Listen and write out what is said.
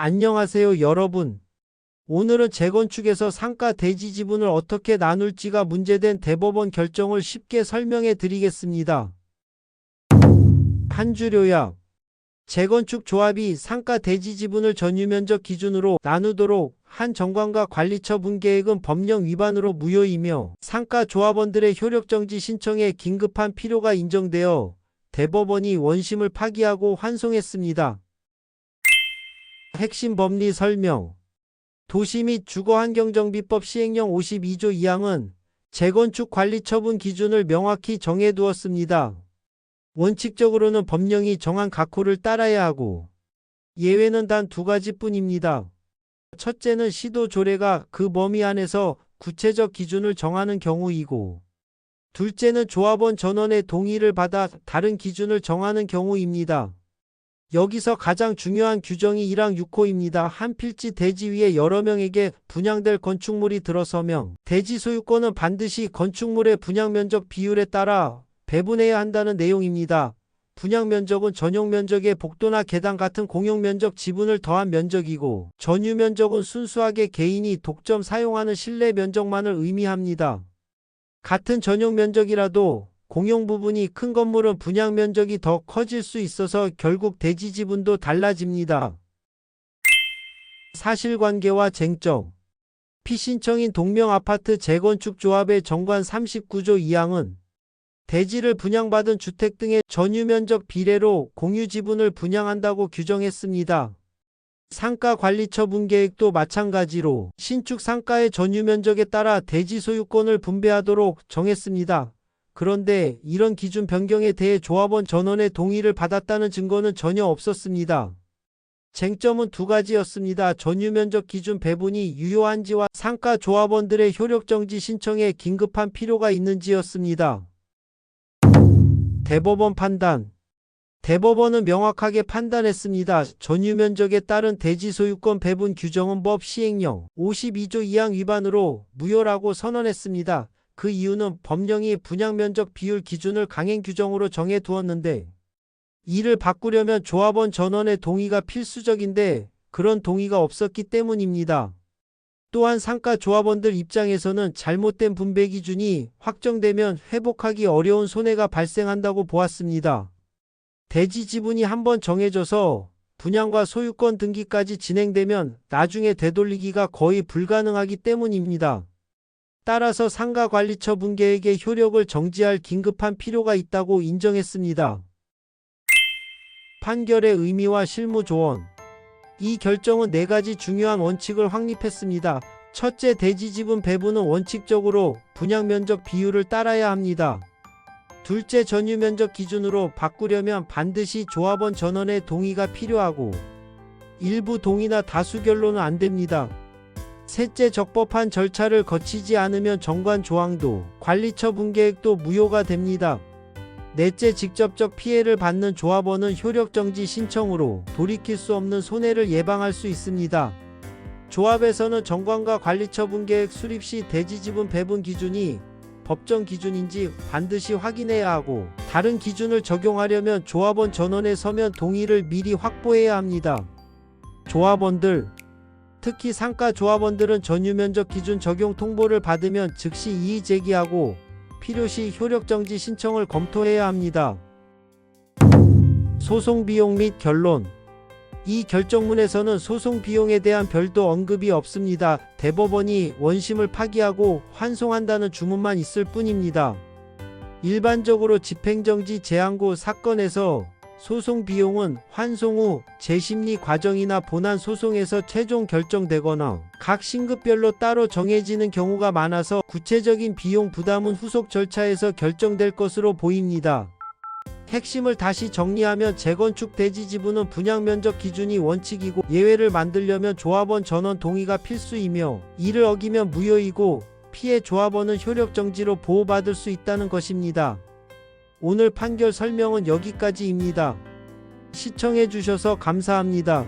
안녕하세요, 여러분. 오늘은 재건축에서 상가 대지 지분을 어떻게 나눌지가 문제된 대법원 결정을 쉽게 설명해 드리겠습니다. 한 줄 요약. 재건축 조합이 상가 대지 지분을 전유면적 기준으로 나누도록 한 정관과 관리처분 계획은 법령 위반으로 무효이며 상가 조합원들의 효력정지 신청에 긴급한 필요가 인정되어 대법원이 원심을 파기하고 환송했습니다. 핵심 법리 설명. 도시 및 주거환경정비법 시행령 52조 2항은 재건축 관리처분 기준을 명확히 정해두었습니다. 원칙적으로는 법령이 정한 각호를 따라야 하고 예외는 단 두 가지뿐입니다. 첫째는 시도 조례가 그 범위 안에서 구체적 기준을 정하는 경우이고 둘째는 조합원 전원의 동의를 받아 다른 기준을 정하는 경우입니다. 여기서 가장 중요한 규정이 1항 6호입니다. 한 필지 대지 위에 여러 명에게 분양될 건축물이 들어서면 대지 소유권은 반드시 건축물의 분양면적 비율에 따라 배분해야 한다는 내용입니다. 분양면적은 전용면적에 복도나 계단 같은 공용면적 지분을 더한 면적이고 전유면적은 순수하게 개인이 독점 사용하는 실내 면적만을 의미합니다. 같은 전용면적이라도 공용 부분이 큰 건물은 분양면적이 더 커질 수 있어서 결국 대지 지분도 달라집니다. 사실관계와 쟁점. 피신청인 동명아파트 재건축 조합의 정관 39조 2항은 대지를 분양받은 주택 등의 전유면적 비례로 공유 지분을 분양한다고 규정했습니다. 상가 관리처분 계획도 마찬가지로 신축 상가의 전유면적에 따라 대지 소유권을 분배하도록 정했습니다. 그런데 이런 기준 변경에 대해 조합원 전원의 동의를 받았다는 증거는 전혀 없었습니다. 쟁점은 두 가지였습니다. 전유면적 기준 배분이 유효한지와 상가 조합원들의 효력정지 신청에 긴급한 필요가 있는지였습니다. 대법원 판단. 대법원은 명확하게 판단했습니다. 전유면적에 따른 대지 소유권 배분 규정은 법 시행령 52조 2항 위반으로 무효라고 선언했습니다. 그 이유는 법령이 분양면적 비율 기준을 강행 규정으로 정해두었는데 이를 바꾸려면 조합원 전원의 동의가 필수적인데 그런 동의가 없었기 때문입니다. 또한 상가 조합원들 입장에서는 잘못된 분배 기준이 확정되면 회복하기 어려운 손해가 발생한다고 보았습니다. 대지 지분이 한번 정해져서 분양과 소유권 등기까지 진행되면 나중에 되돌리기가 거의 불가능하기 때문입니다. 따라서 상가관리처분 계획의 효력을 정지할 긴급한 필요가 있다고 인정했습니다. 판결의 의미와 실무 조언. 이 결정은 네 가지 중요한 원칙을 확립했습니다. 첫째, 대지 지분 배분은 원칙적으로 분양면적 비율을 따라야 합니다. 둘째, 전유면적 기준으로 바꾸려면 반드시 조합원 전원의 동의가 필요하고 일부 동의나 다수 결론은 안 됩니다. 셋째, 적법한 절차를 거치지 않으면 정관 조항도 관리처분 계획도 무효가 됩니다. 넷째, 직접적 피해를 받는 조합원은 효력정지 신청으로 돌이킬 수 없는 손해를 예방할 수 있습니다. 조합에서는 정관과 관리처분 계획 수립 시 대지 지분 배분 기준이 법정 기준인지 반드시 확인해야 하고 다른 기준을 적용하려면 조합원 전원의 서면 동의를 미리 확보해야 합니다. 조합원들, 특히 상가 조합원들은 전유면적 기준 적용 통보를 받으면 즉시 이의 제기하고 필요시 효력정지 신청을 검토해야 합니다. 소송 비용 및 결론. 이 결정문에서는 소송 비용에 대한 별도 언급이 없습니다. 대법원이 원심을 파기하고 환송한다는 주문만 있을 뿐입니다. 일반적으로 집행정지 재항고 사건에서 소송 비용은 환송 후 재심리 과정이나 본안 소송에서 최종 결정되거나 각 신급별로 따로 정해지는 경우가 많아서 구체적인 비용 부담은 후속 절차에서 결정될 것으로 보입니다. 핵심을 다시 정리하면 재건축 대지 지분은 분양면적 기준이 원칙이고 예외를 만들려면 조합원 전원 동의가 필수이며 이를 어기면 무효이고 피해 조합원은 효력정지로 보호받을 수 있다는 것입니다. 오늘 판결 설명은 여기까지입니다. 시청해주셔서 감사합니다.